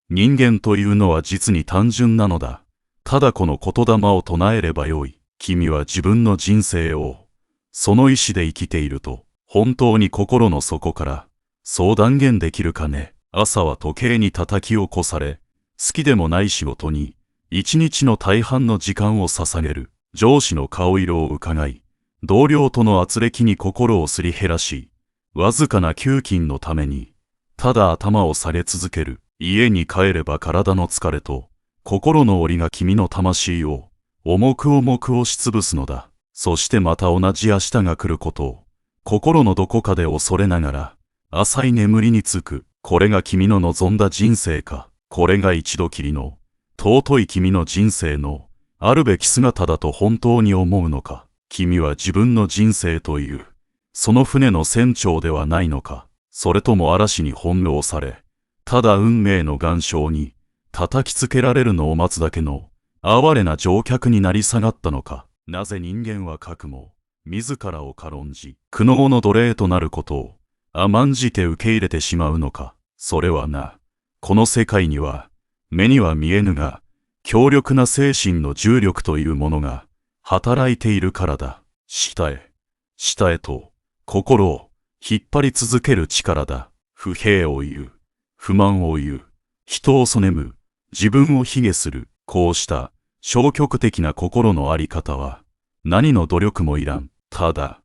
人間というのは実に単純なのだ。ただこの言霊を唱えればよい。君は自分の人生を、その意志で生きていると、本当に心の底から、そう断言できるかね。朝は時計に叩き起こされ、好きでもない仕事に、一日の大半の時間を捧げる。上司の顔色を伺い、同僚との圧力に心をすり減らし、わずかな給金のために、ただ頭を下げ続ける。家に帰れば体の疲れと、心の檻が君の魂を、重く押しつぶすのだ。そしてまた同じ明日が来ることを、心のどこかで恐れながら、浅い眠りにつく。これが君の望んだ人生か。これが一度きりの、尊い君の人生の、あるべき姿だと本当に思うのか。君は自分の人生という、その船の船長ではないのか。それとも嵐に翻弄され、ただ運命の岩礁に、叩きつけられるのを待つだけの、哀れな乗客になり下がったのか。なぜ人間はかくも、自らを軽んじ、苦悩の奴隷となることを、甘んじて受け入れてしまうのか。それはな、この世界には、目には見えぬが、強力な精神の重力というものが、働いているからだ。下へと、心を引っ張り続ける力だ。不平を言う、不満を言う、人をそねむ、自分を卑下する。こうした消極的な心のあり方は、何の努力もいらん。ただ、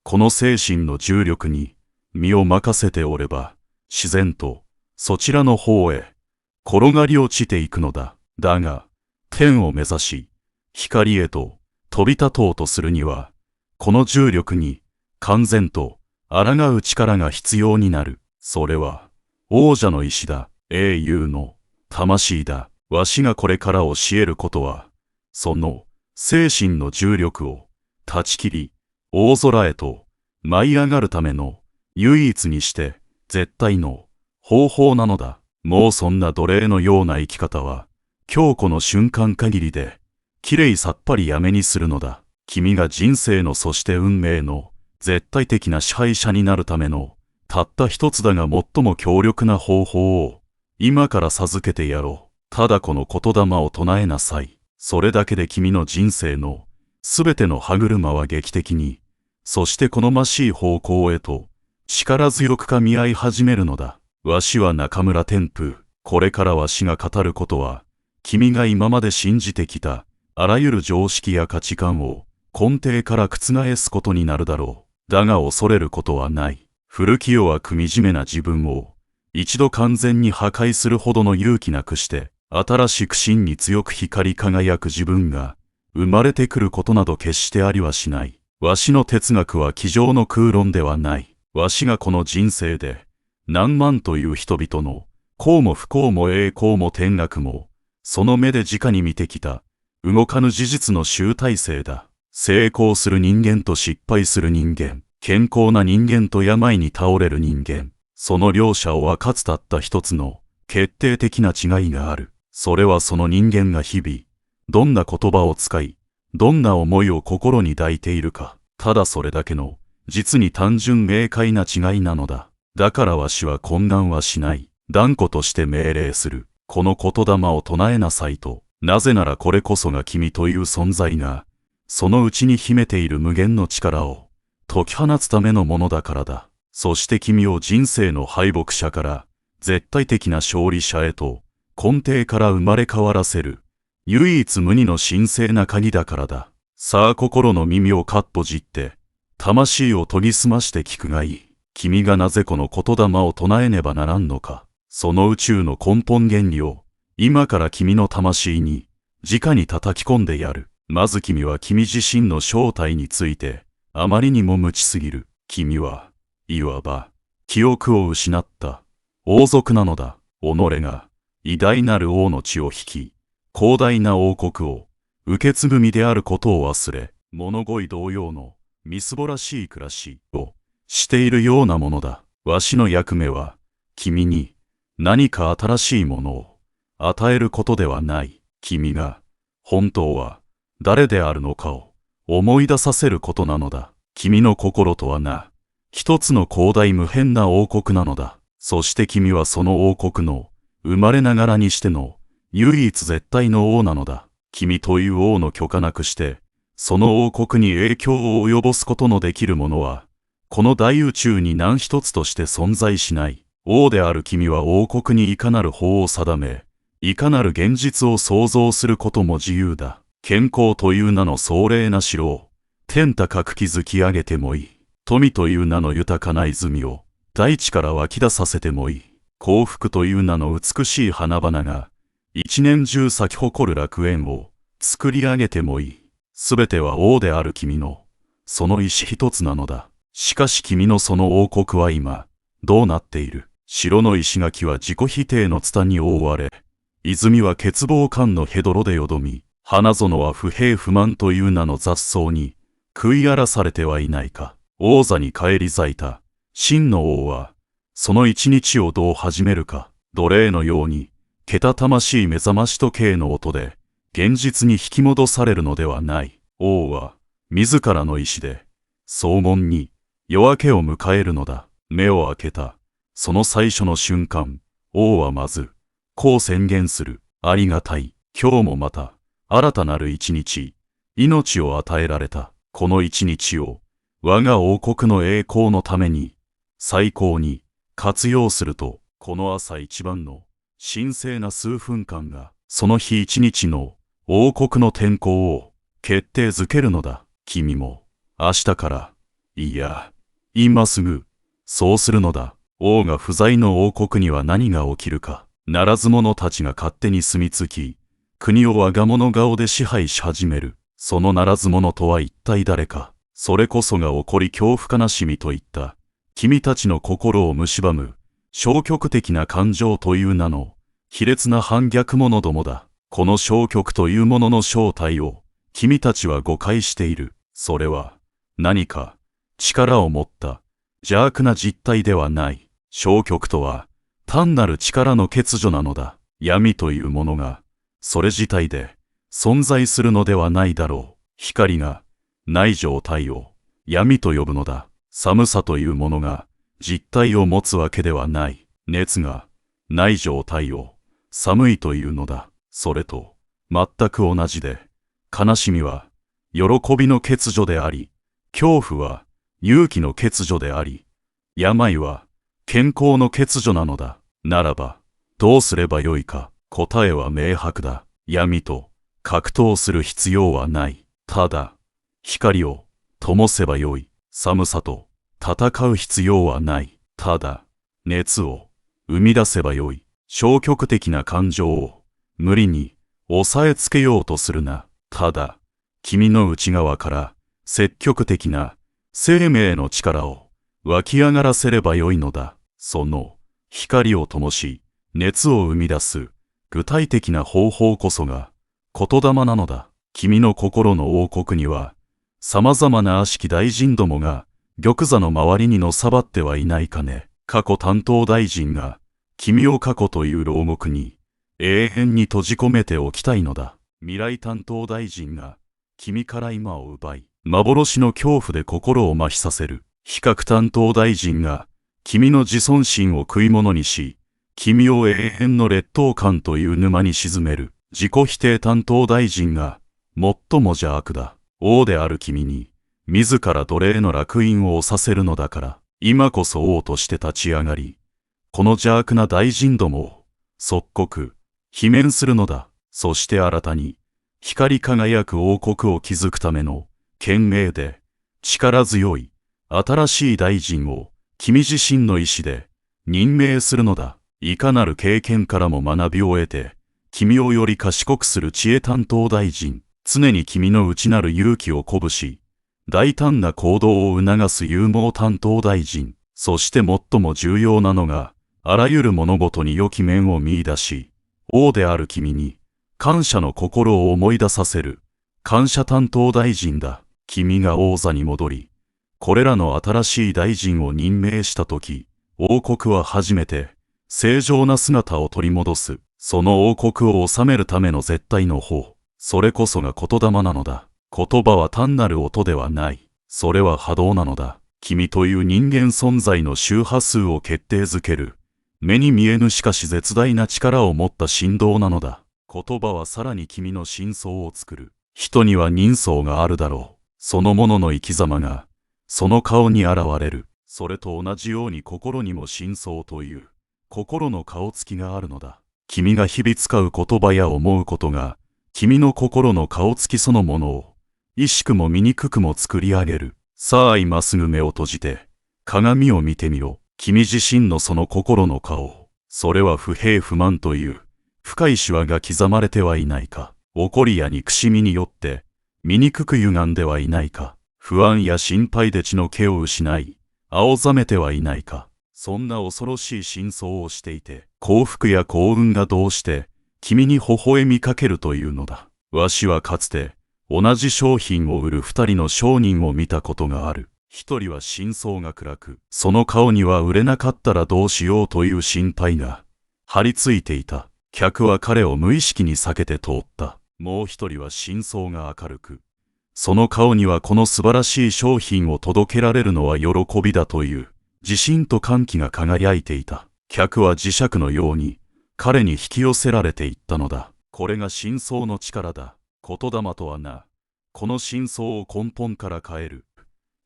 この精神の重力に身を任せておれば、自然とそちらの方へ転がり落ちていくのだ。だが、天を目指し、光へと飛び立とうとするには、この重力に完全と抗う力が必要になる。それは、王者の意志だ。英雄の魂だ。わしがこれから教えることは、その精神の重力を断ち切り、大空へと舞い上がるための唯一にして絶対の方法なのだ。もうそんな奴隷のような生き方は、今日この瞬間限りで、きれいさっぱりやめにするのだ。君が人生のそして運命の絶対的な支配者になるための、たった一つだが最も強力な方法を、今から授けてやろう。ただこの言霊を唱えなさい。それだけで君の人生のすべての歯車は劇的に、そして好ましい方向へと力強く噛み合い始めるのだ。わしは中村天風。これからわしが語ることは、君が今まで信じてきたあらゆる常識や価値観を根底から覆すことになるだろう。だが恐れることはない。古き弱く惨めな自分を一度完全に破壊するほどの勇気なくして、新しく真に強く光り輝く自分が生まれてくることなど決してありはしない。わしの哲学は机上の空論ではない。わしがこの人生で何万という人々の幸も不幸も栄光も天楽もその目で直に見てきた動かぬ事実の集大成だ。成功する人間と失敗する人間、健康な人間と病に倒れる人間、その両者を分かつたった一つの決定的な違いがある。それはその人間が日々、どんな言葉を使い、どんな思いを心に抱いているか、ただそれだけの、実に単純明快な違いなのだ。だからわしは懇願はしない。断固として命令する。この言霊を唱えなさいと。なぜならこれこそが君という存在が、その内に秘めている無限の力を、解き放つためのものだからだ。そして君を人生の敗北者から、絶対的な勝利者へと、根底から生まれ変わらせる、唯一無二の神聖な鍵だからだ。さあ心の耳をかっぽじって、魂を研ぎ澄まして聞くがいい。君がなぜこの言霊を唱えねばならんのか。その宇宙の根本原理を、今から君の魂に、直に叩き込んでやる。まず君は君自身の正体について、あまりにも無知すぎる。君は、いわば、記憶を失った、王族なのだ。己が、偉大なる王の血を引き、広大な王国を受け継ぐ身であることを忘れ、物乞い同様のみすぼらしい暮らしをしているようなものだ。わしの役目は、君に何か新しいものを与えることではない。君が本当は誰であるのかを思い出させることなのだ。君の心とはな、一つの広大無辺な王国なのだ。そして君はその王国の生まれながらにしての唯一絶対の王なのだ。君という王の許可なくして、その王国に影響を及ぼすことのできるものは、この大宇宙に何一つとして存在しない。王である君は王国にいかなる法を定め、いかなる現実を創造することも自由だ。健康という名の壮麗な城を、天高く築き上げてもいい。富という名の豊かな泉を、大地から湧き出させてもいい。幸福という名の美しい花々が、一年中咲き誇る楽園を、作り上げてもいい。すべては王である君の、その意志一つなのだ。しかし君のその王国は今、どうなっている？城の石垣は自己否定のツタに覆われ、泉は欠乏感のヘドロでよどみ、花園は不平不満という名の雑草に、食い荒らされてはいないか。王座に返り咲いた、真の王は、その一日をどう始めるか。奴隷のように、けたたましい目覚まし時計の音で、現実に引き戻されるのではない。王は、自らの意志で、荘門に、夜明けを迎えるのだ。目を開けた。その最初の瞬間、王はまず、こう宣言する。ありがたい。今日もまた、新たなる一日、命を与えられた。この一日を、我が王国の栄光のために、最高に活用すると、この朝一番の神聖な数分間が、その日一日の王国の天候を決定づけるのだ。君も、明日から、いや、今すぐ、そうするのだ。王が不在の王国には何が起きるか。ならず者たちが勝手に住み着き、国を我が物顔で支配し始める。そのならず者とは一体誰か。それこそが起こり恐怖悲しみといった、君たちの心を蝕む、消極的な感情という名の、卑劣な反逆者どもだ。この消極というものの正体を、君たちは誤解している。それは、何か、力を持った、邪悪な実体ではない。消極とは、単なる力の欠如なのだ。闇というものが、それ自体で、存在するのではないだろう。光が、ない状態を、闇と呼ぶのだ。寒さというものが、実体を持つわけではない。熱が、ない状態を、寒いというのだ。それと、全く同じで、悲しみは、喜びの欠如であり、恐怖は、勇気の欠如であり、病は、健康の欠如なのだ。ならば、どうすればよいか。答えは明白だ。闇と格闘する必要はない。ただ、光を灯せばよい。寒さと戦う必要はない。ただ、熱を生み出せばよい。消極的な感情を無理に抑えつけようとするな。ただ、君の内側から積極的な生命の力を湧き上がらせればよいのだ。その光を灯し、熱を生み出す具体的な方法こそが言霊なのだ。君の心の王国には、様々な悪しき大臣どもが玉座の周りにのさばってはいないかね。過去担当大臣が、君を過去という牢獄に永遠に閉じ込めておきたいのだ。未来担当大臣が、君から今を奪い、幻の恐怖で心を麻痺させる。比較担当大臣が、君の自尊心を食い物にし、君を永遠の劣等感という沼に沈める。自己否定担当大臣が、最も邪悪だ。王である君に、自ら奴隷の烙印を押させるのだから、今こそ王として立ち上がり、この邪悪な大臣どもを、即刻、罷免するのだ。そして新たに、光り輝く王国を築くための、賢明で、力強い、新しい大臣を、君自身の意志で、任命するのだ。いかなる経験からも学びを得て、君をより賢くする知恵担当大臣、常に君の内なる勇気を鼓舞し、大胆な行動を促す勇猛担当大臣、そして最も重要なのが、あらゆる物事に良き面を見出し、王である君に、感謝の心を思い出させる、感謝担当大臣だ。君が王座に戻り、これらの新しい大臣を任命したとき、王国は初めて、正常な姿を取り戻す。その王国を治めるための絶対の法。それこそが言霊なのだ。言葉は単なる音ではない。それは波動なのだ。君という人間存在の周波数を決定づける。目に見えぬしかし絶大な力を持った振動なのだ。言葉はさらに君の真相を作る。人には人相があるだろう。そのものの生き様が、その顔に現れる。それと同じように心にも真相という、心の顔つきがあるのだ。君が日々使う言葉や思うことが、君の心の顔つきそのものを、意識も醜くも作り上げる。さあ今すぐ目を閉じて、鏡を見てみろ。君自身のその心の顔。それは不平不満という、深いシワが刻まれてはいないか。怒りや憎しみによって、醜く歪んではいないか。不安や心配で血の気を失い、青ざめてはいないか。そんな恐ろしい真相をしていて、幸福や幸運がどうして、君に微笑みかけるというのだ。わしはかつて、同じ商品を売る二人の商人を見たことがある。一人は真相が暗く、その顔には売れなかったらどうしようという心配が張り付いていた。客は彼を無意識に避けて通った。もう一人は真相が明るく、その顔にはこの素晴らしい商品を届けられるのは喜びだという自信と歓喜が輝いていた。客は磁石のように彼に引き寄せられていったのだ。これが真相の力だ。言霊とはな、この真相を根本から変える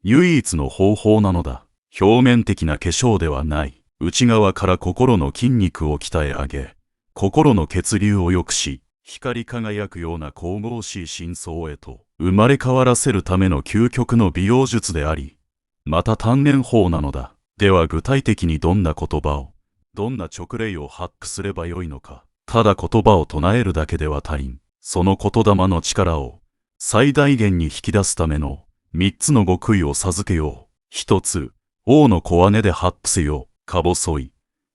唯一の方法なのだ。表面的な化粧ではない。内側から心の筋肉を鍛え上げ、心の血流を良くし、光り輝くような神々しい真相へと生まれ変わらせるための究極の美容術であり、また鍛錬法なのだ。では具体的にどんな言葉を、どんな直令を発揮すればよいのか。ただ言葉を唱えるだけでは足りん。その言霊の力を最大限に引き出すための三つの極意を授けよう。一つ、王の小姉で発揮せよ。か細い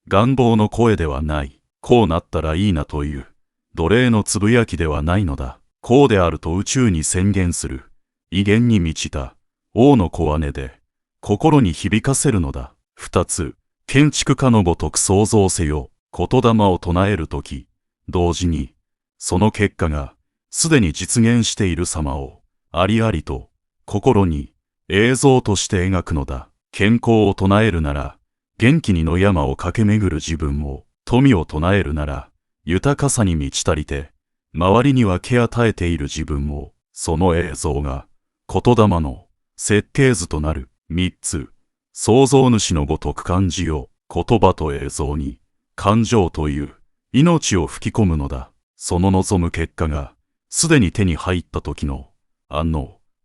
願望の声ではない。こうなったらいいなという奴隷のつぶやきではないのだ。こうであると宇宙に宣言する威厳に満ちた王の小姉で心に響かせるのだ。二つ、建築家のごとく創造せよ。言霊を唱えるとき、同時にその結果がすでに実現している様をありありと心に映像として描くのだ。健康を唱えるなら元気に野山を駆け巡る自分を、富を唱えるなら豊かさに満ち足りて周りに分け与えている自分を、その映像が言霊の設計図となる。三つ、創造主のごとく感じよ。言葉と映像に感情という命を吹き込むのだ。その望む結果がすでに手に入った時の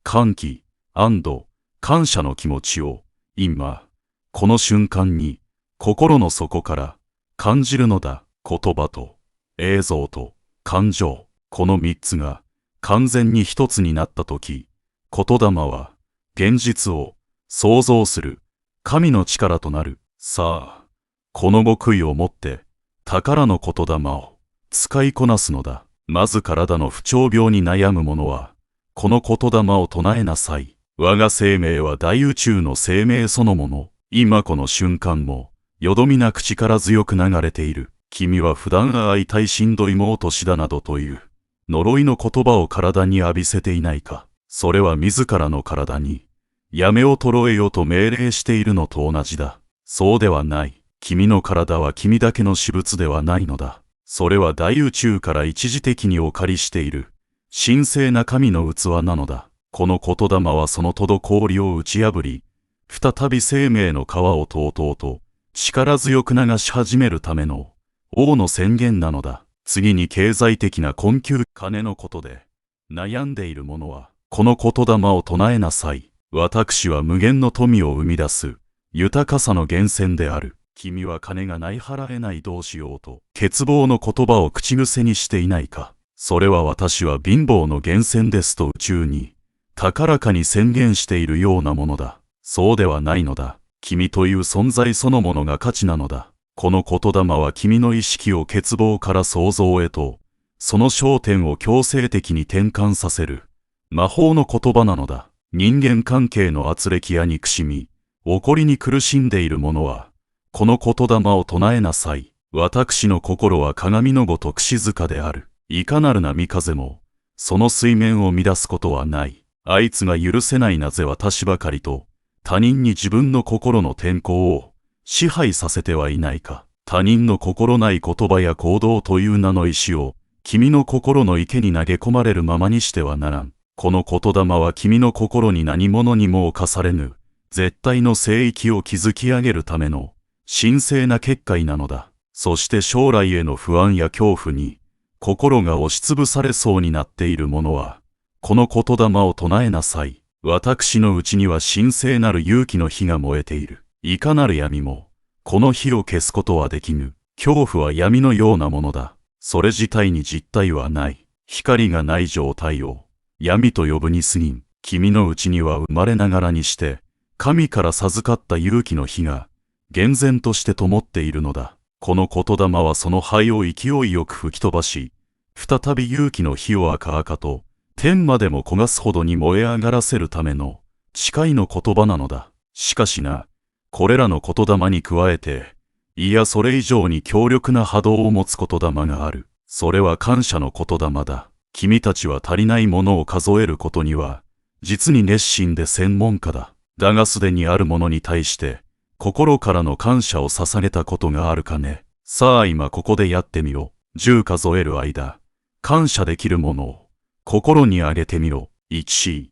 歓喜、安堵、感謝の気持ちを今この瞬間に心の底から感じるのだ。言葉と映像と感情、この三つが完全に一つになったとき、言霊は現実を創造する神の力となる。さあ、この極意をもって宝の言霊を使いこなすのだ。まず体の不調病に悩む者は、この言霊を唱えなさい。我が生命は大宇宙の生命そのもの。今この瞬間も、よどみなく力強く流れている。君は普段会いたいしんどいもう年だなどという呪いの言葉を体に浴びせていないか。それは自らの体にやめを捉えよと命令しているのと同じだ。そうではない。君の体は君だけの私物ではないのだ。それは大宇宙から一時的にお借りしている神聖な神の器なのだ。この言霊はその滞りを打ち破り、再び生命の川をとうとうと力強く流し始めるための王の宣言なのだ。次に経済的な困窮、金のことで悩んでいる者は、この言霊を唱えなさい。私は無限の富を生み出す豊かさの源泉である。君は金がない払えないどうしようと欠乏の言葉を口癖にしていないか。それは私は貧乏の源泉ですと宇宙に高らかに宣言しているようなものだ。そうではないのだ。君という存在そのものが価値なのだ。この言霊は君の意識を欠乏から創造へと、その焦点を強制的に転換させる魔法の言葉なのだ。人間関係の圧力や憎しみ、怒りに苦しんでいる者は、この言霊を唱えなさい。私の心は鏡のごとく静かである。いかなる波風も、その水面を乱すことはない。あいつが許せないなぜ私ばかりと、他人に自分の心の天候を支配させてはいないか。他人の心ない言葉や行動という名の石を、君の心の池に投げ込まれるままにしてはならん。この言霊は君の心に何者にも侵されぬ、絶対の聖域を築き上げるための、神聖な結界なのだ。そして将来への不安や恐怖に、心が押しつぶされそうになっている者は、この言霊を唱えなさい。私のうちには神聖なる勇気の火が燃えている。いかなる闇も、この火を消すことはできぬ。恐怖は闇のようなものだ。それ自体に実体はない。光がない状態を、闇と呼ぶに過ぎん。君のうちには生まれながらにして、神から授かった勇気の火が、厳然として灯っているのだ。この言霊はその灰を勢いよく吹き飛ばし、再び勇気の火を赤々と、天までも焦がすほどに燃え上がらせるための誓いの言葉なのだ。しかしな、これらの言霊に加えて、いやそれ以上に強力な波動を持つ言霊がある。それは感謝の言霊だ。君たちは足りないものを数えることには、実に熱心で専門家だ。だがすでにあるものに対して、心からの感謝を捧げたことがあるかね。さあ今ここでやってみろ。10数える間、感謝できるものを、心にあげてみろ。1、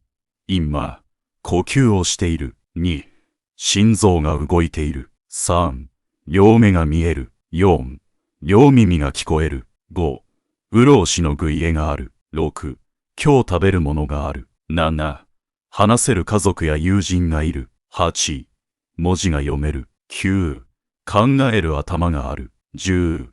今、呼吸をしている。2、心臓が動いている。3、両目が見える。4、両耳が聞こえる。5、潤しの食い絵がある。6、今日食べるものがある。7、話せる家族や友人がいる。8、文字が読める。9、考える頭がある。10、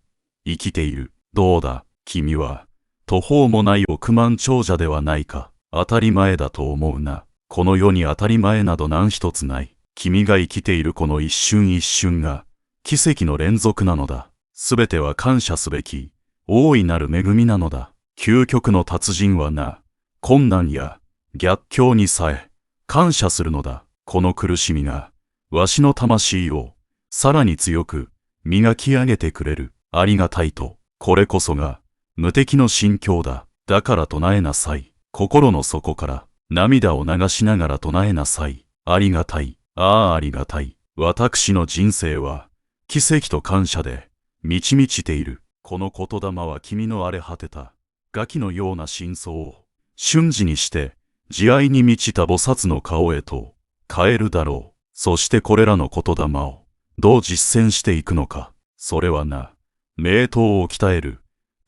生きている。どうだ、君は。途方もない億万長者ではないか。当たり前だと思うな。この世に当たり前など何一つない。君が生きているこの一瞬一瞬が、奇跡の連続なのだ。すべては感謝すべき、大いなる恵みなのだ。究極の達人はな、困難や逆境にさえ、感謝するのだ。この苦しみが、わしの魂を、さらに強く、磨き上げてくれる。ありがたいと、これこそが、無敵の心境だ。だから唱えなさい。心の底から涙を流しながら唱えなさい。ありがたい。ああありがたい。私の人生は奇跡と感謝で満ち満ちている。この言霊は君の荒れ果てたガキのような真相を瞬時にして慈愛に満ちた菩薩の顔へと変えるだろう。そしてこれらの言霊をどう実践していくのか。それはな、名刀を鍛える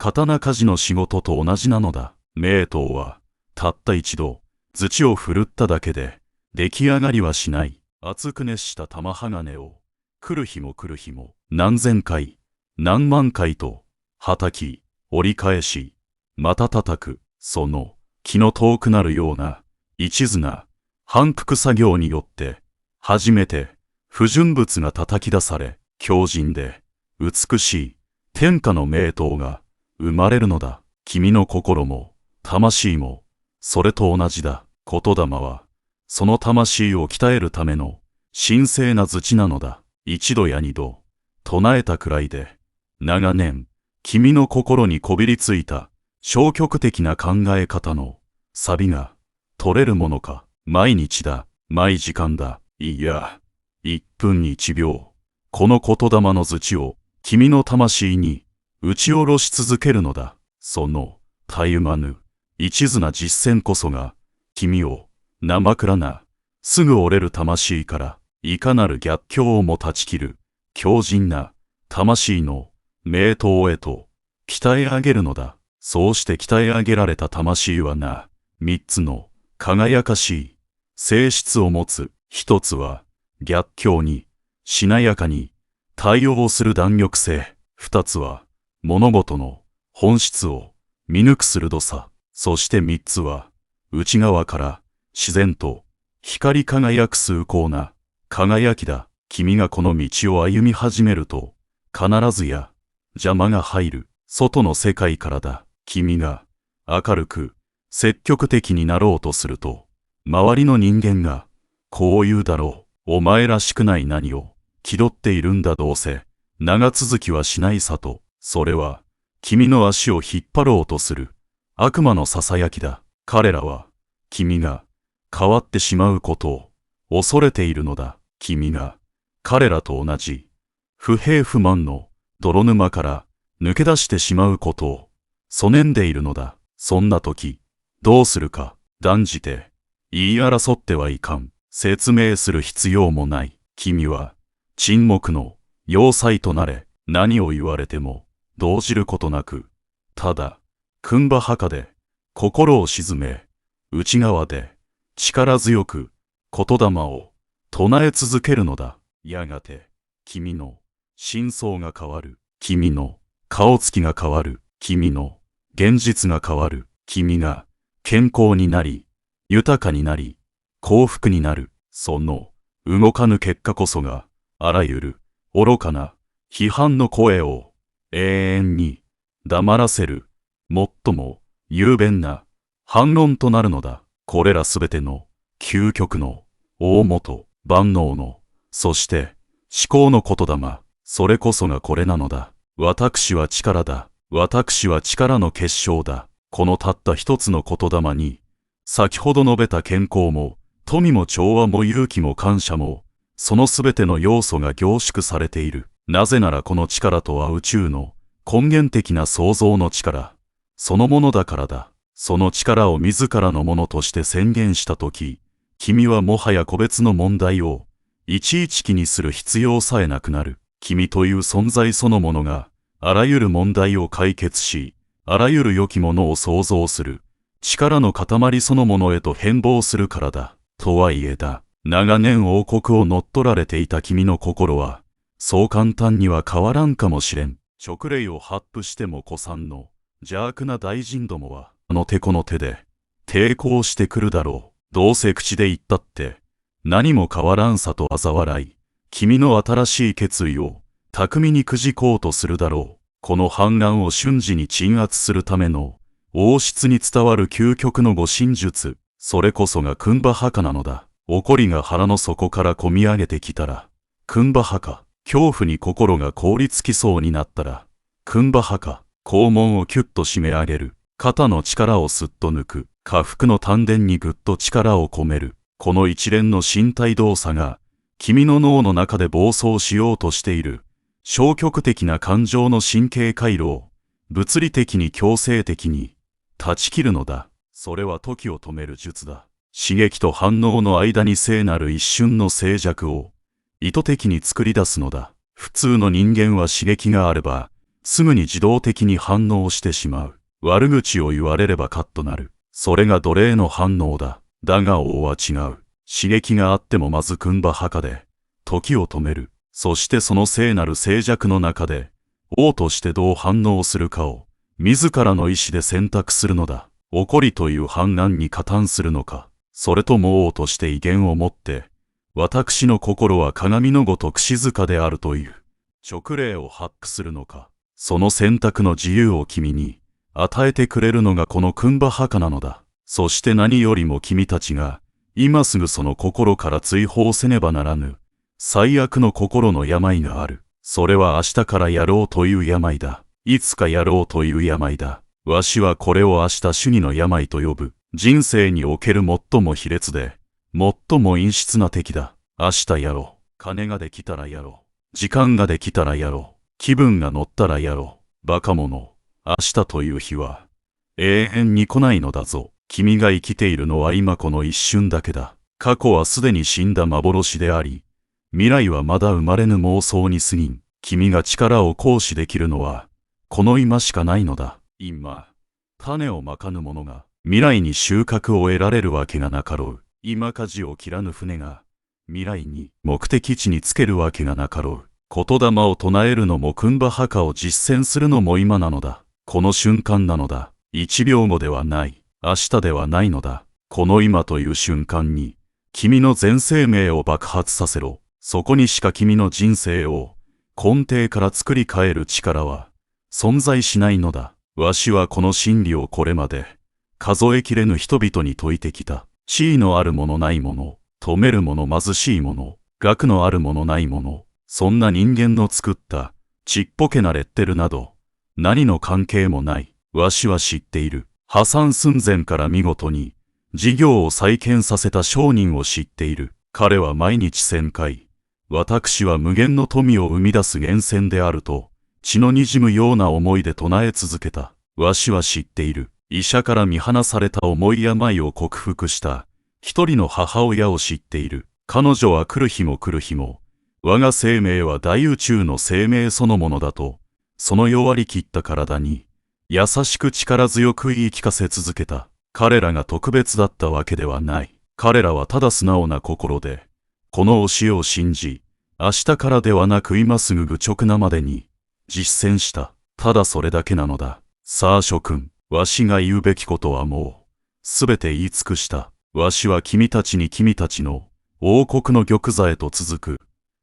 刀鍛冶の仕事と同じなのだ。名刀は、たった一度、槌を振るっただけで、出来上がりはしない。熱く熱した玉鋼を、来る日も来る日も、何千回、何万回と、叩き、折り返し、また叩く。その、気の遠くなるような、一途な、反復作業によって、初めて、不純物が叩き出され、強靭で、美しい、天下の名刀が、生まれるのだ。君の心も、魂も、それと同じだ。言霊は、その魂を鍛えるための、神聖な槌なのだ。一度や二度、唱えたくらいで、長年、君の心にこびりついた、消極的な考え方の、錆が、取れるものか。毎日だ、毎時間だ。いや、一分一秒、この言霊の槌を、君の魂に、打ち下ろし続けるのだ。その、たゆまぬ、一途な実践こそが、君を、生倉な、すぐ折れる魂から、いかなる逆境をも断ち切る、強靭な、魂の、名刀へと、鍛え上げるのだ。そうして鍛え上げられた魂はな、三つの、輝かしい、性質を持つ。一つは、逆境に、しなやかに、対応する弾力性。二つは、物事の本質を見抜く鋭さ。そして三つは、内側から自然と光り輝く崇高な輝きだ。君がこの道を歩み始めると、必ずや邪魔が入る。外の世界からだ。君が明るく積極的になろうとすると、周りの人間がこう言うだろう。お前らしくない何を気取っているんだどうせ。長続きはしないさと。それは、君の足を引っ張ろうとする、悪魔の囁きだ。彼らは、君が、変わってしまうことを、恐れているのだ。君が、彼らと同じ、不平不満の、泥沼から抜け出してしまうことをそねんでいるのだ。そんな時、どうするか、断じて言い争ってはいかん。説明する必要もない。君は沈黙の要塞となれ。何を言われても動じることなく、ただ君場墓で心を鎮め、内側で力強く言霊を唱え続けるのだ。やがて君の真相が変わる。君の顔つきが変わる。君の現実が変わる。君が健康になり、豊かになり、幸福になる。その動かぬ結果こそが、あらゆる愚かな批判の声を永遠に黙らせる最も雄弁な反論となるのだ。これらすべての究極の大元、万能の、そして思考の言霊、それこそがこれなのだ。私は力だ。私は力の結晶だ。このたった一つの言霊に、先ほど述べた健康も富も調和も勇気も感謝も、そのすべての要素が凝縮されている。なぜならこの力とは宇宙の根源的な創造の力そのものだからだ。その力を自らのものとして宣言したとき、君はもはや個別の問題をいちいち気にする必要さえなくなる。君という存在そのものがあらゆる問題を解決し、あらゆる良きものを創造する力の塊そのものへと変貌するからだ。とはいえだ。長年王国を乗っ取られていた君の心は、そう簡単には変わらんかもしれん。勅令を発布しても古参の邪悪な大臣どもは、あの手この手で抵抗してくるだろう。どうせ口で言ったって何も変わらんさと嘲笑い、君の新しい決意を巧みにくじこうとするだろう。この反乱を瞬時に鎮圧するための王室に伝わる究極の護身術、それこそが君場墓なのだ。怒りが腹の底からこみ上げてきたら、君場墓。恐怖に心が凍りつきそうになったら、君場墓。肛門をキュッと締め上げる。肩の力をすっと抜く。下腹の丹田にぐっと力を込める。この一連の身体動作が、君の脳の中で暴走しようとしている。消極的な感情の神経回路を、物理的に強制的に、断ち切るのだ。それは時を止める術だ。刺激と反応の間に聖なる一瞬の静寂を意図的に作り出すのだ。普通の人間は刺激があればすぐに自動的に反応してしまう。悪口を言われればカッとなる。それが奴隷の反応だ。だが王は違う。刺激があってもまず君場墓で時を止める。そしてその聖なる静寂の中で王としてどう反応するかを自らの意志で選択するのだ。怒りという反乱に加担するのか、それとも王として威厳を持って、私の心は鏡のごとく静かであるという勅令を発布するのか。その選択の自由を君に与えてくれるのがこの君場墓なのだ。そして何よりも君たちが今すぐその心から追放せねばならぬ最悪の心の病がある。それは明日からやろうという病だ。いつかやろうという病だ。わしはこれを明日主義の病と呼ぶ。人生における最も卑劣で、最も陰湿な敵だ。明日やろう。金ができたらやろう。時間ができたらやろう。気分が乗ったらやろう。バカ者。明日という日は、永遠に来ないのだぞ。君が生きているのは今この一瞬だけだ。過去はすでに死んだ幻であり、未来はまだ生まれぬ妄想に過ぎん。君が力を行使できるのは、この今しかないのだ。今、種をまかぬ者が未来に収穫を得られるわけがなかろう。今舵を切らぬ船が未来に目的地につけるわけがなかろう。言霊を唱えるのも君場墓を実践するのも今なのだ。この瞬間なのだ。1秒後ではない。明日ではないのだ。この今という瞬間に君の全生命を爆発させろ。そこにしか君の人生を根底から作り変える力は存在しないのだ。わしはこの真理をこれまで数えきれぬ人々に説いてきた。地位のあるものないもの、富めるもの貧しいもの、学のあるものないもの、そんな人間の作ったちっぽけなレッテルなど何の関係もない。わしは知っている。破産寸前から見事に事業を再建させた商人を知っている。彼は毎日1000回、私は無限の富を生み出す源泉であると血の滲むような思いで唱え続けた。わしは知っている。医者から見放された重い病を克服した一人の母親を知っている。彼女は来る日も来る日も、我が生命は大宇宙の生命そのものだと、その弱りきった体に優しく力強く言い聞かせ続けた。彼らが特別だったわけではない。彼らはただ素直な心で、この教えを信じ、明日からではなく今すぐ愚直なまでに実践した。ただそれだけなのだ。さあ諸君、わしが言うべきことはもう、すべて言い尽くした。わしは君たちに君たちの王国の玉座へと続く、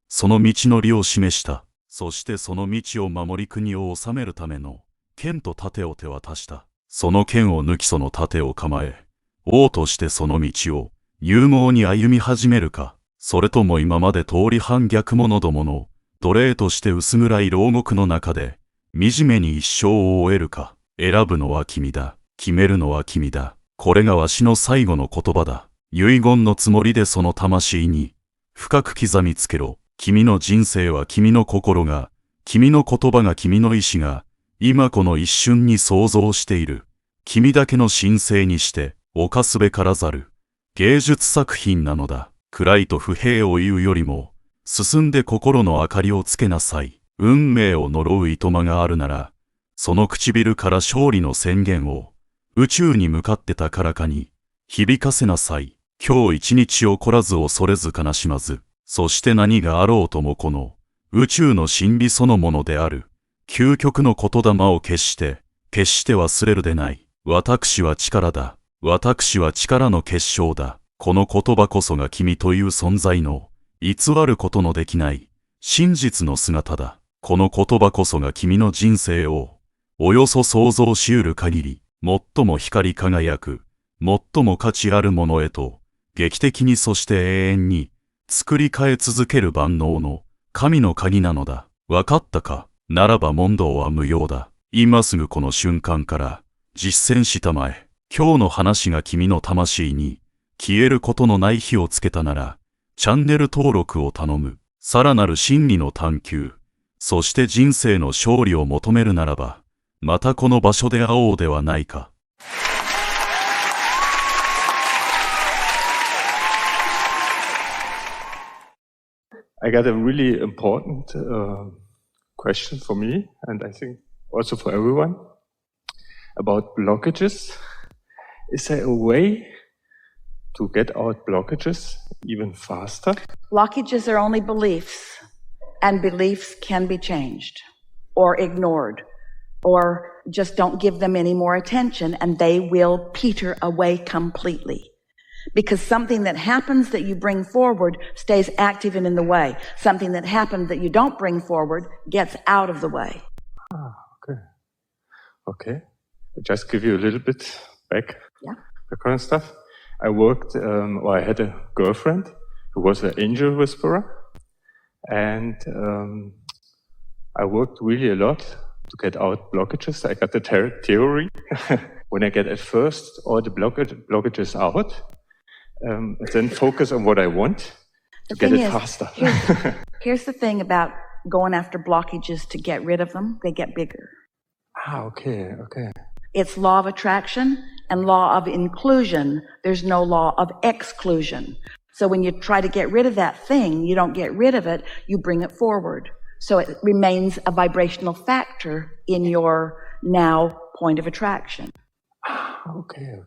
その道のりを示した。そしてその道を守り国を治めるための剣と盾を手渡した。その剣を抜きその盾を構え、王としてその道を勇猛に歩み始めるか、それとも今まで通り反逆者どもの奴隷として薄暗い牢獄の中で惨めに一生を終えるか。選ぶのは君だ。決めるのは君だ。これがわしの最後の言葉だ。遺言のつもりでその魂に深く刻みつけろ。君の人生は君の心が、君の言葉が君の意志が、今この一瞬に創造している。君だけの神聖にして犯すべからざる芸術作品なのだ。暗いと不平を言うよりも、進んで心の明かりをつけなさい。運命を呪ういとまがあるなら、その唇から勝利の宣言を、宇宙に向かって高らかに響かせなさい。今日一日を来らず恐れず悲しまず、そして何があろうともこの宇宙の真理そのものである究極の言霊を決して忘れるでない。私は力だ。私は力の結晶だ。この言葉こそが君という存在の偽ることのできない真実の姿だ。この言葉こそが君の人生をおよそ想像しうる限り最も光り輝く最も価値あるものへと劇的にそして永遠に作り変え続ける万能の神の鍵なのだ。わかったか。ならば問答は無用だ。今すぐこの瞬間から実践したまえ。今日の話が君の魂に消えることのない火をつけたなら、チャンネル登録を頼む。さらなる真理の探求、そして人生の勝利を求めるならば、またこの場所で会おうではないか。I got a really important question for me, and I think also for everyone, about blockages. Is there a way to get out blockages even faster? Blockages are only beliefs, and beliefs can be changed or ignored, or just don't give them any more attention, and they will peter away completely. Because something that happens that you bring forward stays active and in the way. Something that happens that you don't bring forward gets out of the way. Okay. I'll just give you a little bit background stuff. I I had a girlfriend who was an angel whisperer. And I worked really a lot to get out blockages. I got the theory. When I get at first all the blockages out, then focus on what I want to get it faster. Here's the thing about going after blockages to get rid of them. They get bigger. Okay. It's law of attraction and law of inclusion. There's no law of exclusion. So when you try to get rid of that thing, you don't get rid of it, you bring it forward. So it remains a vibrational factor in your now point of attraction. Okay.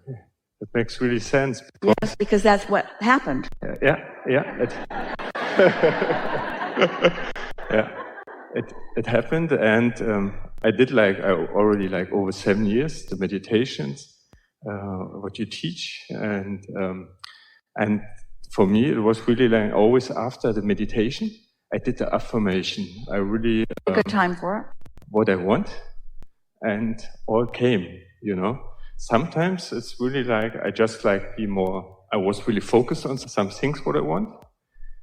That makes really sense. Yes, because that's what happened. Yeah. It happened, and I did already over 7 years the meditations, what you teach, and for me it was really always after the meditation I did the affirmation. I really a good time for it. What I want, and all came. Sometimes it's really I just be more. I was really focused on some things what I want.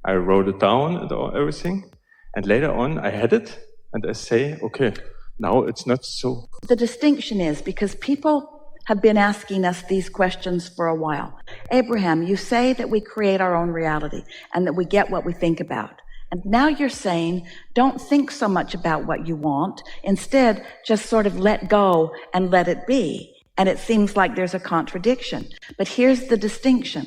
I wrote it down and everything. And later on, I had it, and I say, okay, now it's not so. The distinction is because people have been asking us these questions for a while. Abraham, you say that we create our own reality and that we get what we think about. And now you're saying, don't think so much about what you want. Instead, just sort of let go and let it be. And it seems like there's a contradiction. But here's the distinction.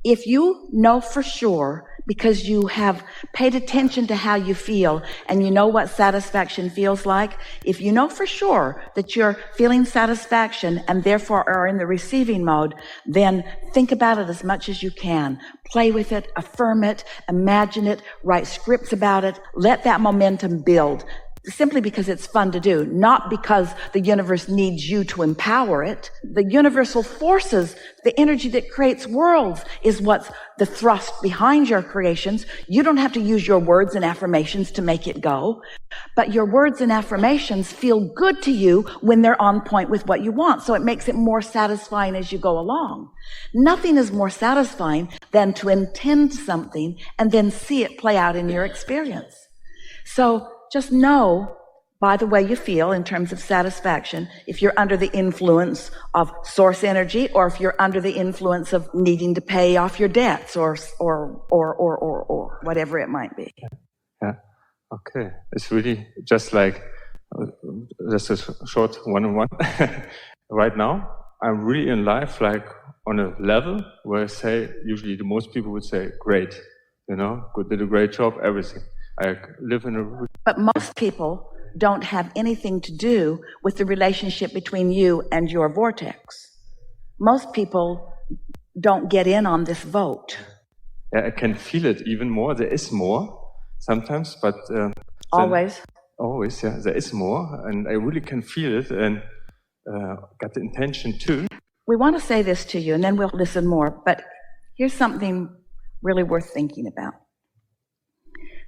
If you know for sure, because you have paid attention to how you feel and you know what satisfaction feels like, if you know for sure that you're feeling satisfaction and therefore are in the receiving mode, then think about it as much as you can. Play with it, affirm it, imagine it, write scripts about it, let that momentum build. Simply because it's fun to do, not because the universe needs you to empower it. The universal forces, the energy that creates worlds is what's the thrust behind your creations. You don't have to use your words and affirmations to make it go, but your words and affirmations feel good to you when they're on point with what you want. So it makes it more satisfying as you go along. Nothing is more satisfying than to intend something and then see it play out in your experience. So just know by the way you feel in terms of satisfaction, if you're under the influence of source energy or if you're under the influence of needing to pay off your debts or whatever it might be. Yeah. Okay. It's really just like, just a short one-on-one. Right now, I'm really in life like on a level where I say, usually the most people would say, great, good, did a great job, everything. I live in a... But most people don't have anything to do with the relationship between you and your vortex. Most people don't get in on this vote. Yeah, I can feel it even more. There is more sometimes, but... Always? Always, yeah. There is more, and I really can feel it, and got the intention too. We want to say this to you, and then we'll listen more, but here's something really worth thinking about.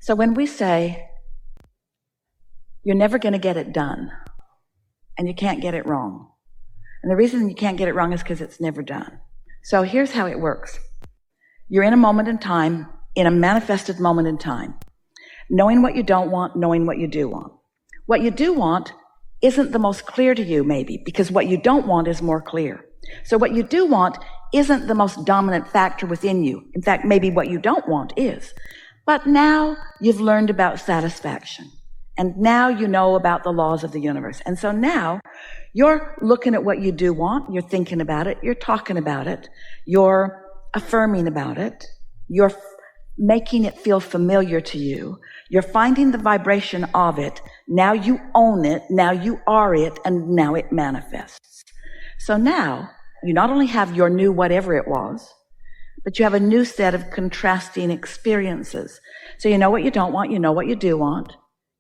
So when we say, you're never going to get it done, and you can't get it wrong. And the reason you can't get it wrong is because it's never done. So here's how it works. You're in a moment in time, in a manifested moment in time, knowing what you don't want, knowing what you do want. What you do want isn't the most clear to you, maybe, because what you don't want is more clear. So what you do want isn't the most dominant factor within you. In fact, maybe what you don't want is. But now you've learned about satisfaction. And now you know about the laws of the universe. And so now you're looking at what you do want. You're thinking about it. You're talking about it. You're affirming about it. You're making it feel familiar to you. You're finding the vibration of it. Now you own it. Now you are it. And now it manifests. So now you not only have your new whatever it was, but you have a new set of contrasting experiences. So you know what you don't want, you know what you do want.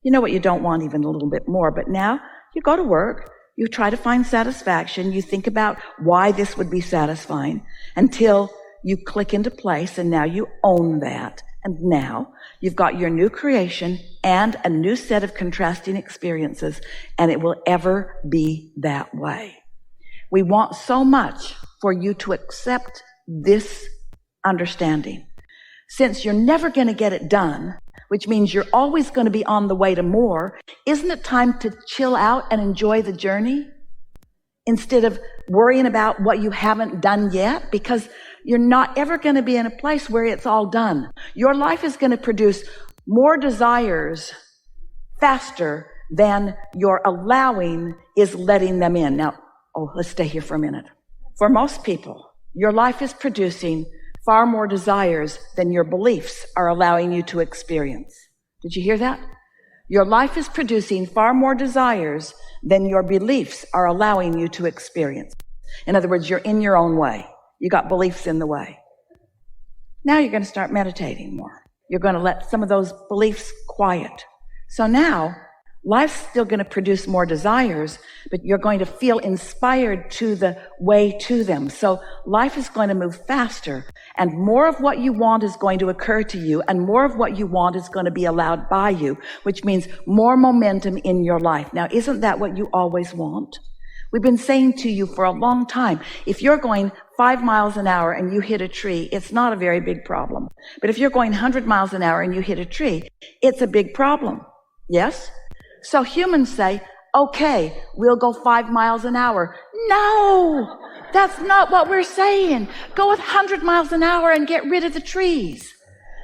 You know what you don't want even a little bit more, but now you go to work, you try to find satisfaction, you think about why this would be satisfying until you click into place, and now you own that. And now you've got your new creation and a new set of contrasting experiences, and it will ever be that way. We want so much for you to accept this understanding. Since you're never going to get it done, which means you're always going to be on the way to more, isn't it time to chill out and enjoy the journey instead of worrying about what you haven't done yet? Because you're not ever going to be in a place where it's all done. Your life is going to produce more desires faster than your allowing is letting them in. Now, let's stay here for a minute. For most people, your life is producing far more desires than your beliefs are allowing you to experience. Did you hear that? Your life is producing far more desires than your beliefs are allowing you to experience. In other words, you're in your own way. You got beliefs in the way. Now you're going to start meditating more. You're going to let some of those beliefs quiet. So now life's still going to produce more desires, but you're going to feel inspired to the way to them. So life is going to move faster, and more of what you want is going to occur to you, and more of what you want is going to be allowed by you, which means more momentum in your life. Now, isn't that what you always want? We've been saying to you for a long time, if you're going 5 miles an hour and you hit a tree, it's not a very big problem. But if you're going 100 miles an hour and you hit a tree, it's a big problem. Yes? So humans say, okay, we'll go 5 miles an hour. No, that's not what we're saying. Go with 100 miles an hour and get rid of the trees.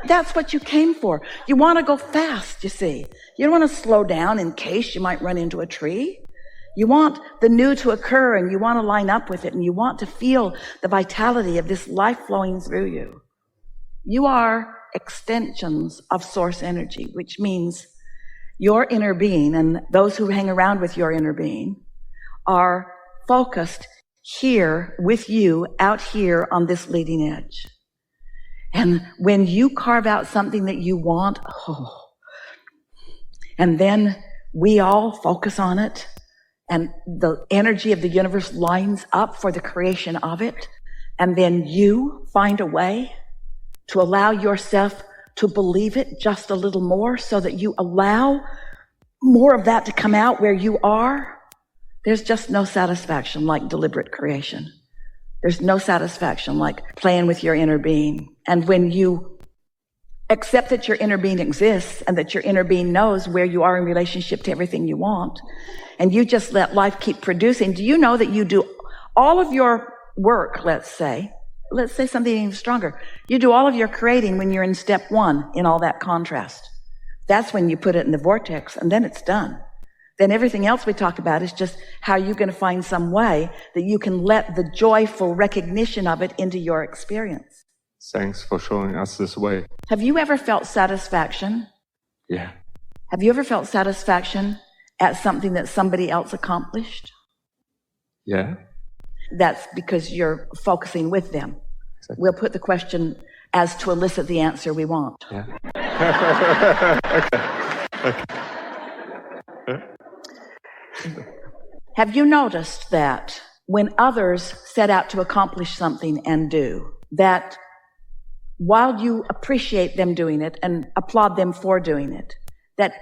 That's what you came for. You want to go fast, you see. You don't want to slow down in case you might run into a tree. You want the new to occur, and you want to line up with it, and you want to feel the vitality of this life flowing through you. You are extensions of source energy, which means your inner being and those who hang around with your inner being are focused here with you out here on this leading edge. And when you carve out something that you want, and then we all focus on it, and the energy of the universe lines up for the creation of it, and then you find a way to allow yourself to believe it just a little more so that you allow more of that to come out where you are. There's just no satisfaction like deliberate creation. There's no satisfaction like playing with your inner being. And when you accept that your inner being exists and that your inner being knows where you are in relationship to everything you want, and you just let life keep producing, do you know that you do all of your work, let's say something even stronger. You do all of your creating when you're in step 1 in all that contrast. That's when you put it in the vortex, and then it's done. Then everything else we talk about is just how you're going to find some way that you can let the joyful recognition of it into your experience. Thanks for showing us this way. Have you ever felt satisfaction? Yeah. Have you ever felt satisfaction at something that somebody else accomplished? Yeah. That's because you're focusing with them. Exactly. We'll put the question as to elicit the answer we want. Yeah. Okay. Have you noticed that when others set out to accomplish something and do, that while you appreciate them doing it and applaud them for doing it, that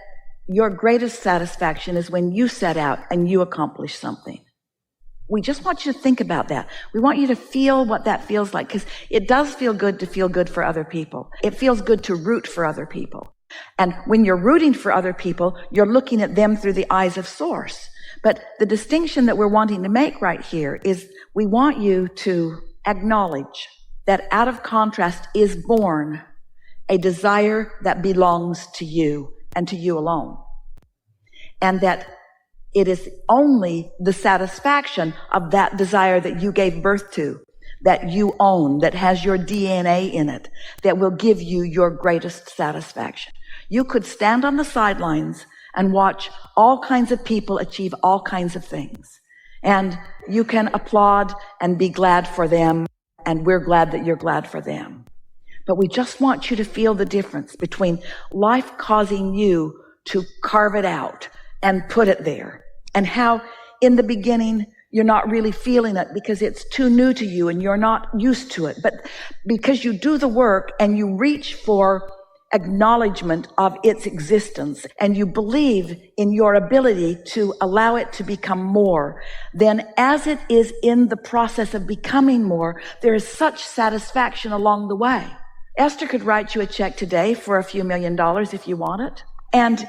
your greatest satisfaction is when you set out and you accomplish something? We just want you to think about that. We want you to feel what that feels like, because it does feel good to feel good for other people. It feels good to root for other people. And when you're rooting for other people, you're looking at them through the eyes of Source. But the distinction that we're wanting to make right here is we want you to acknowledge that out of contrast is born a desire that belongs to you and to you alone. And that it is only the satisfaction of that desire that you gave birth to, that you own, that has your DNA in it, that will give you your greatest satisfaction. You could stand on the sidelines and watch all kinds of people achieve all kinds of things. And you can applaud and be glad for them, and we're glad that you're glad for them. But we just want you to feel the difference between life causing you to carve it out and put it there, and how in the beginning you're not really feeling it because it's too new to you and you're not used to it. But because you do the work and you reach for acknowledgement of its existence and you believe in your ability to allow it to become more, then as it is in the process of becoming more, there is such satisfaction along the way. Esther could write you a check today for a few $1 million if you want it. And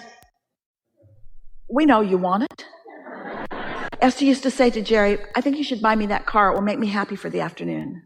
we know you want it. Esther used to say to Jerry, I think you should buy me that car. It will make me happy for the afternoon.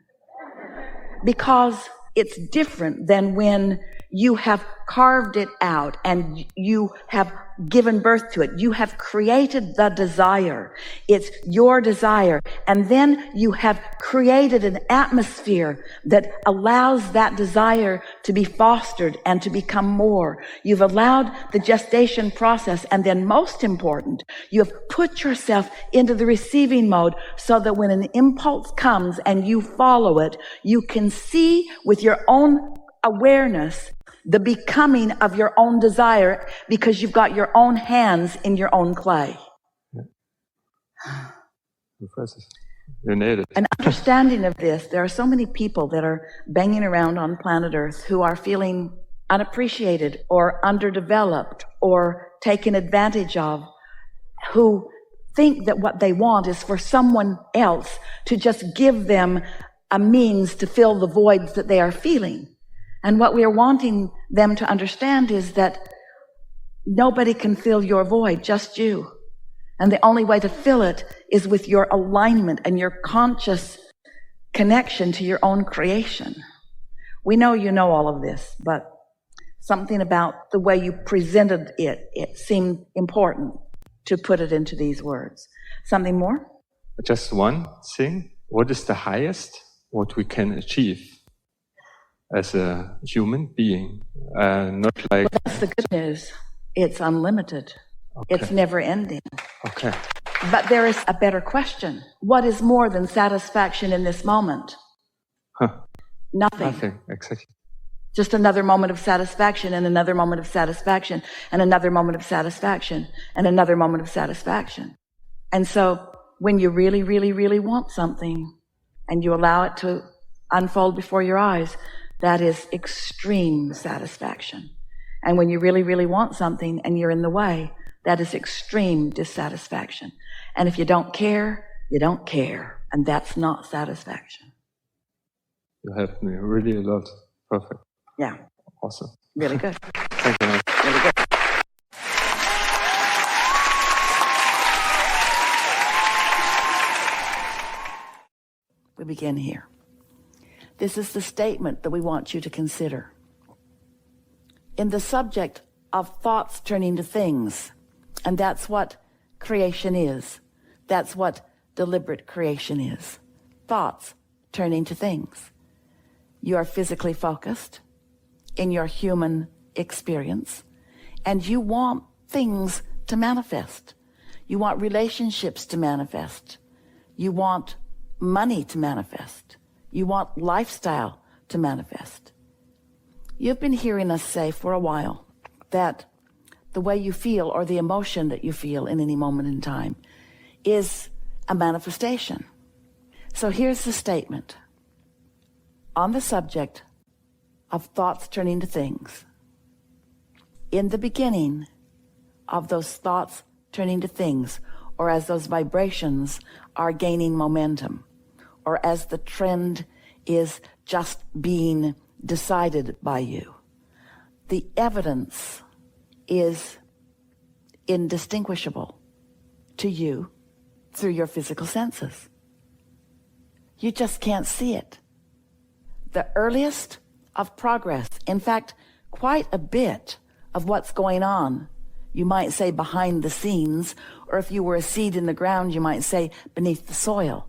Because it's different than when you have carved it out and you have given birth to it. You have created the desire. It's your desire. And then you have created an atmosphere that allows that desire to be fostered and to become more. You've allowed the gestation process. And then most important, you have put yourself into the receiving mode so that when an impulse comes and you follow it, you can see with your own awareness the becoming of your own desire, because you've got your own hands in your own clay. Impressive. You nailed it. An understanding of this, there are so many people that are banging around on planet Earth who are feeling unappreciated or underdeveloped or taken advantage of, who think that what they want is for someone else to just give them a means to fill the voids that they are feeling. And what we are wanting them to understand is that nobody can fill your void, just you. And the only way to fill it is with your alignment and your conscious connection to your own creation. We know you know all of this, but Something about the way you presented it, it seemed important to put it into these words. Something more? Just one thing. What is the highest what we can achieve as a human being? Not like... Well, that's the good news. It's unlimited. Okay. It's never ending. Okay. But there is a better question. What is more than satisfaction in this moment? Nothing. Nothing, exactly. Just another moment of satisfaction and another moment of satisfaction and another moment of satisfaction and another moment of satisfaction. And so when you really, really, really want something and you allow it to unfold before your eyes, that is extreme satisfaction. And when you really, really want something and you're in the way, that is extreme dissatisfaction. And if you don't care, you don't care. And that's not satisfaction. You helped me really a lot. Perfect. Yeah. Awesome. Really good. Thank you. Really good. We begin here. This is the statement that we want you to consider. In the subject of thoughts turning to things, and that's what creation is. That's what deliberate creation is. Thoughts turning to things. You are physically focused in your human experience, and you want things to manifest. You want relationships to manifest. You want money to manifest. You want lifestyle to manifest. You've been hearing us say for a while that the way you feel or the emotion that you feel in any moment in time is a manifestation. So here's the statement. On the subject of thoughts turning to things, in the beginning of those thoughts turning to things, or as those vibrations are gaining momentum, or as the trend is just being decided by you, the evidence is indistinguishable to you through your physical senses. You just can't see it. The earliest of progress, in fact, quite a bit of what's going on, you might say behind the scenes, or if you were a seed in the ground, you might say beneath the soil.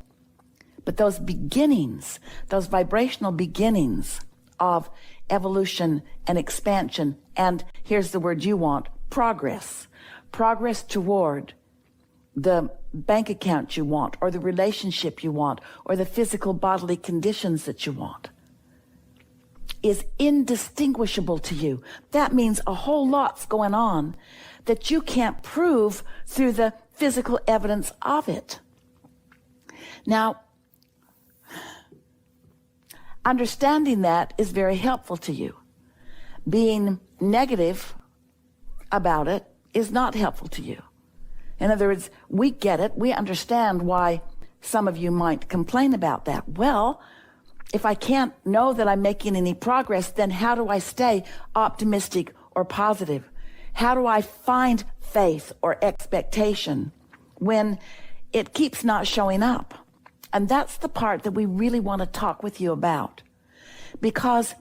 But those beginnings, those vibrational beginnings of evolution and expansion, and here's the word you want, progress. Progress toward the bank account you want, or the relationship you want, or the physical bodily conditions that you want, is indistinguishable to you. That means a whole lot's going on that you can't prove through the physical evidence of it. Now, understanding that is very helpful to you. Being negative about it is not helpful to you. In other words, we get it. We understand why some of you might complain about that. Well, if I can't know that I'm making any progress, then how do I stay optimistic or positive? How do I find faith or expectation when it keeps not showing up? And that's the part that we really want to talk with you about, because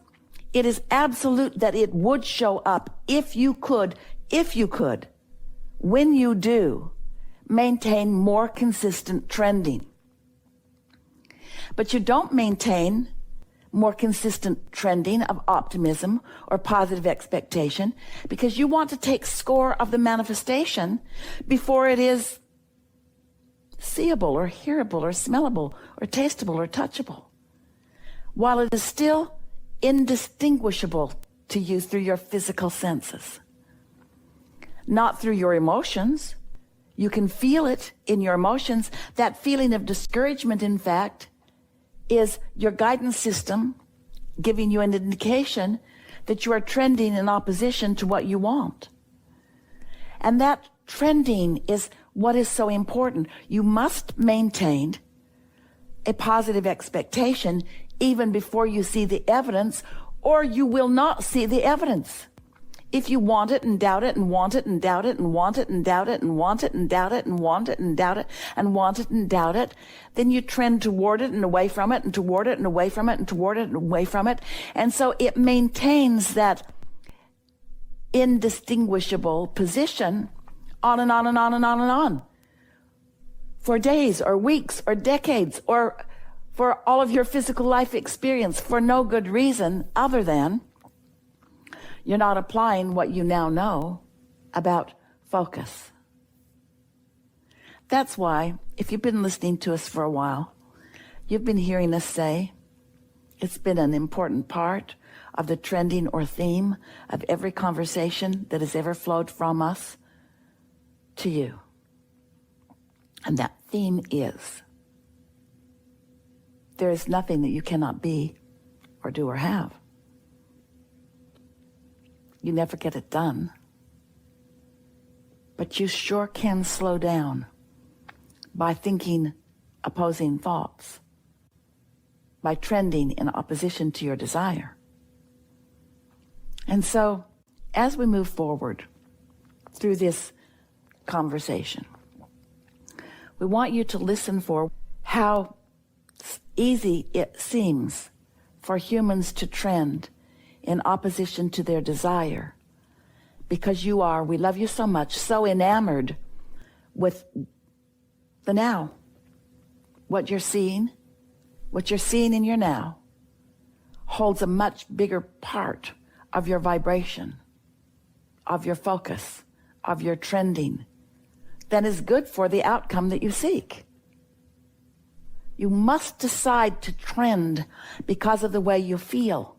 it is absolute that it would show up if you could, when you do, maintain more consistent trending. But you don't maintain more consistent trending of optimism or positive expectation because you want to take score of the manifestation before it is seeable or hearable or smellable or tasteable or touchable, while it is still indistinguishable to you through your physical senses, not through your emotions. You can feel it in your emotions. That feeling of discouragement, in fact, is your guidance system giving you an indication that you are trending in opposition to what you want. And that trending is what is so important. You must maintain a positive expectation even before you see the evidence, or you will not see the evidence. If you want it and doubt it and want it and doubt it and want it and doubt it and want it and doubt it and want it and doubt it and want it and doubt it, then you trend toward it and away from it and toward it and away from it and toward it and away from it. And so it maintains that indistinguishable position on and on and on and on and on for days or weeks or decades or for all of your physical life experience for no good reason other than you're not applying what you now know about focus. That's why, if you've been listening to us for a while, you've been hearing us say it's been an important part of the trending or theme of every conversation that has ever flowed from us to you. And that theme is there is nothing that you cannot be or do or have. You never get it done. But you sure can slow down by thinking opposing thoughts, by trending in opposition to your desire. And so, as we move forward through this conversation, we want you to listen for how easy it seems for humans to trend in opposition to their desire, because you are, we love you so much, so enamored with the now. What you're seeing in your now holds a much bigger part of your vibration, of your focus, of your trending, than is good for the outcome that you seek. You must decide to trend because of the way you feel,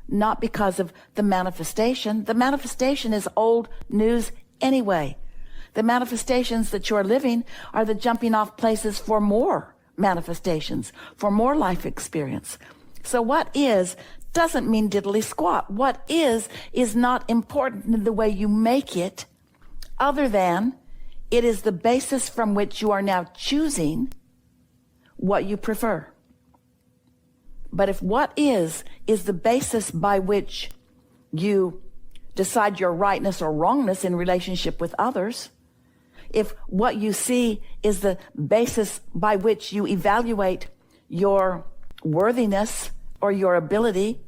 not because of the manifestation. The manifestation is old news anyway. The manifestations that you're living are the jumping off places for more manifestations, for more life experience. So what is doesn't mean diddly squat. What is not important in the way you make it, other than it is the basis from which you are now choosing what you prefer. But if what is the basis by which you decide your rightness or wrongness in relationship with others, if what you see is the basis by which you evaluate your worthiness or your ability,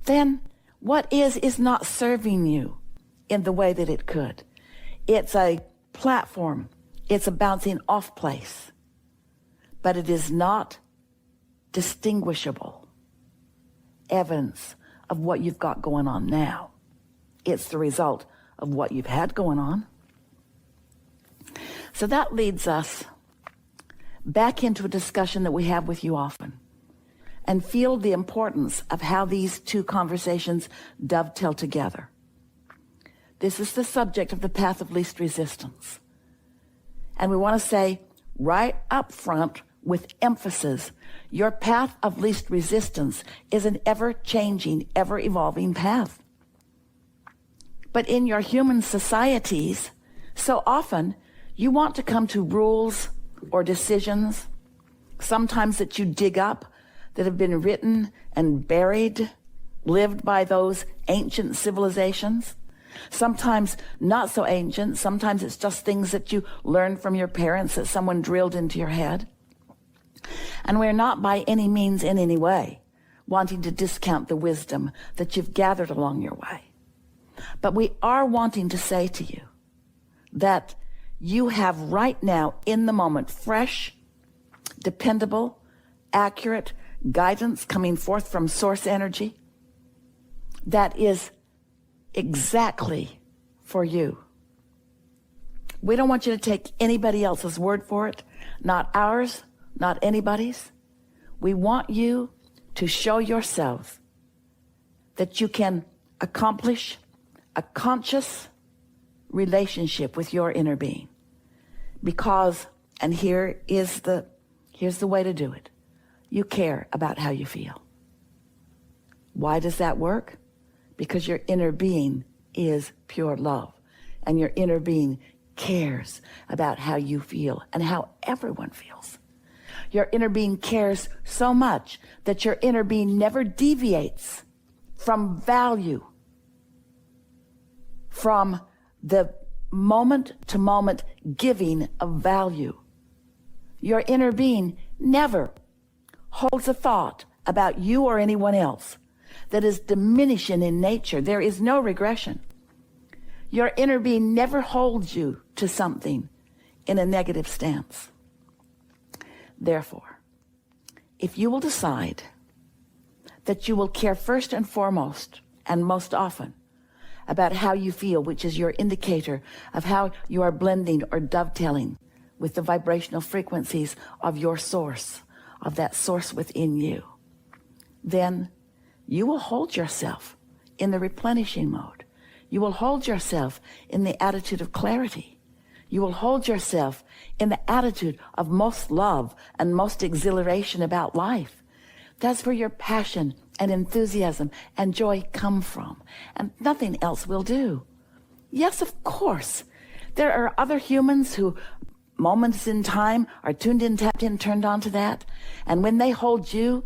then what is not serving you in the way that it could. It's a platform. It's a bouncing off place. But it is not distinguishable evidence of what you've got going on now. It's the result of what you've had going on. So that leads us back into a discussion that we have with you often, and feel the importance of how these two conversations dovetail together. This is the subject of the path of least resistance. And we want to say right up front with emphasis, your path of least resistance is an ever-changing, ever-evolving path. But in your human societies, so often you want to come to rules or decisions, sometimes that you dig up, that have been written and buried, lived by those ancient civilizations. Sometimes not so ancient, sometimes it's just things that you learned from your parents that someone drilled into your head. And we're not by any means in any way wanting to discount the wisdom that you've gathered along your way. But we are wanting to say to you that you have right now in the moment fresh, dependable, accurate guidance coming forth from source energy that is exactly for you. We don't want you to take anybody else's word for it, not ours, not anybody's. We want you to show yourself that you can accomplish a conscious relationship with your inner being. Because, and here's the way to do it. You care about how you feel. Why does that work? Because your inner being is pure love. And your inner being cares about how you feel and how everyone feels. Your inner being cares so much that your inner being never deviates from value, from the moment-to-moment giving of value. Your inner being never holds a thought about you or anyone else that is diminishing in nature. There is no regression. Your inner being never holds you to something in a negative stance. Therefore, if you will decide that you will care first and foremost and most often about how you feel, which is your indicator of how you are blending or dovetailing with the vibrational frequencies of your source, of that source within you, then you will hold yourself in the replenishing mode. You will hold yourself in the attitude of clarity. You will hold yourself in the attitude of most love and most exhilaration about life. That's where your passion and enthusiasm and joy come from, and nothing else will do. Yes, of course, there are other humans who moments in time are tuned in, tapped in, turned on to that, and when they hold you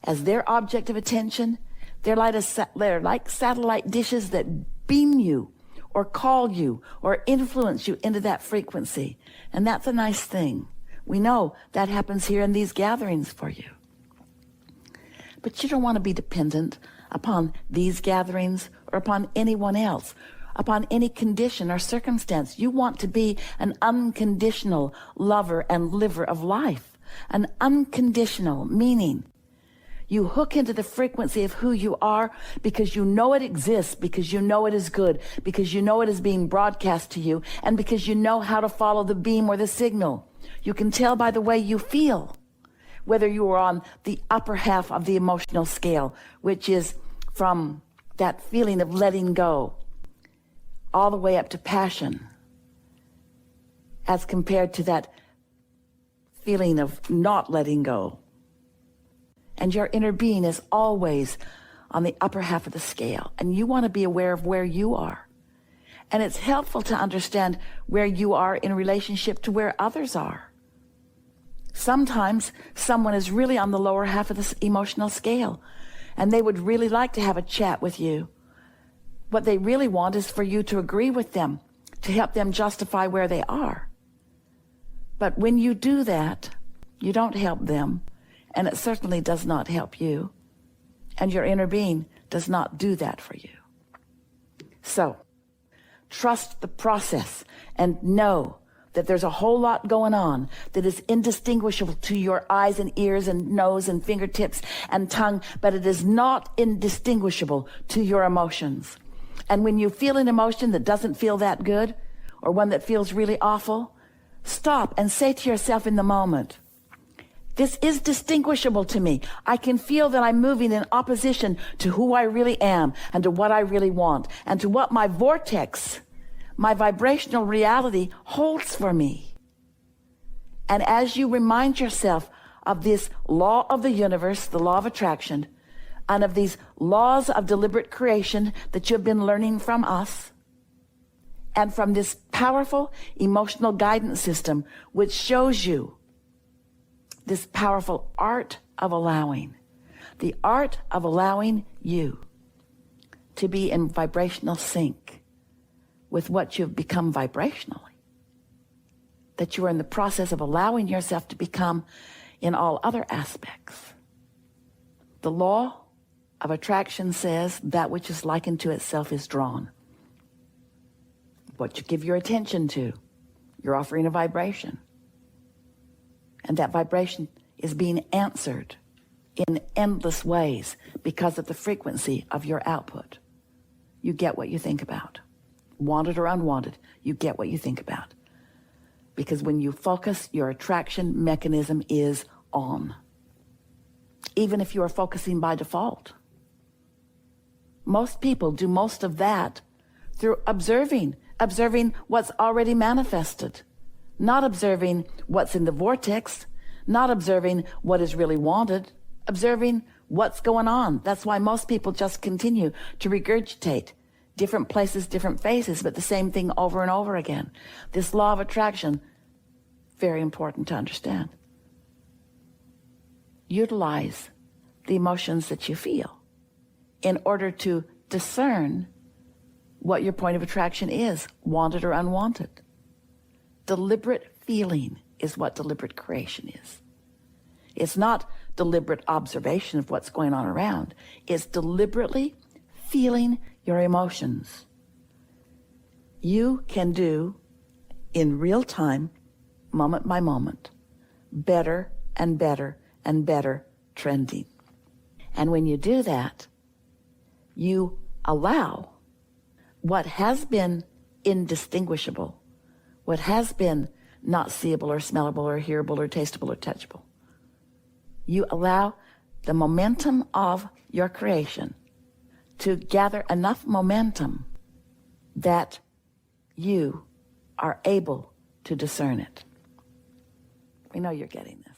as their object of attention, they're like satellite dishes that beam you or call you or influence you into that frequency. And that's a nice thing. We know that happens here in these gatherings for you. But you don't want to be dependent upon these gatherings or upon anyone else, upon any condition or circumstance. You want to be an unconditional lover and liver of life. An unconditional meaning you hook into the frequency of who you are because you know it exists, because you know it is good, because you know it is being broadcast to you, and because you know how to follow the beam or the signal. You can tell by the way you feel whether you are on the upper half of the emotional scale, which is from that feeling of letting go all the way up to passion, as compared to that feeling of not letting go. And your inner being is always on the upper half of the scale. And you want to be aware of where you are. And it's helpful to understand where you are in relationship to where others are. Sometimes someone is really on the lower half of this emotional scale, and they would really like to have a chat with you. What they really want is for you to agree with them, to help them justify where they are. But when you do that, you don't help them. And it certainly does not help you. And your inner being does not do that for you. So, trust the process and know that there's a whole lot going on that is indistinguishable to your eyes and ears and nose and fingertips and tongue, but it is not indistinguishable to your emotions. And when you feel an emotion that doesn't feel that good, or one that feels really awful, stop and say to yourself in the moment, this is distinguishable to me. I can feel that I'm moving in opposition to who I really am and to what I really want and to what my vortex, my vibrational reality holds for me. And as you remind yourself of this law of the universe, the law of attraction, and of these laws of deliberate creation that you've been learning from us, and from this powerful emotional guidance system which shows you this powerful art of allowing, the art of allowing you to be in vibrational sync with what you've become vibrationally, that you are in the process of allowing yourself to become in all other aspects. The law of attraction says that which is likened to itself is drawn. What you give your attention to, you're offering a vibration. And that vibration is being answered in endless ways because of the frequency of your output. You get what you think about. Wanted or unwanted, you get what you think about. Because when you focus, your attraction mechanism is on. Even if you are focusing by default. Most people do most of that through observing what's already manifested. Not observing what's in the vortex, not observing what is really wanted, observing what's going on. That's why most people just continue to regurgitate different places, different faces, but the same thing over and over again. This law of attraction, very important to understand. Utilize the emotions that you feel in order to discern what your point of attraction is, wanted or unwanted. Deliberate feeling is what deliberate creation is. It's not deliberate observation of what's going on around. It's deliberately feeling your emotions. you can do in real time, moment by moment, better and better and better trending. And when you do that, you allow what has been indistinguishable, what has been not seeable or smellable or hearable or tasteable or touchable. You allow the momentum of your creation to gather enough momentum that you are able to discern it. We know you're getting this.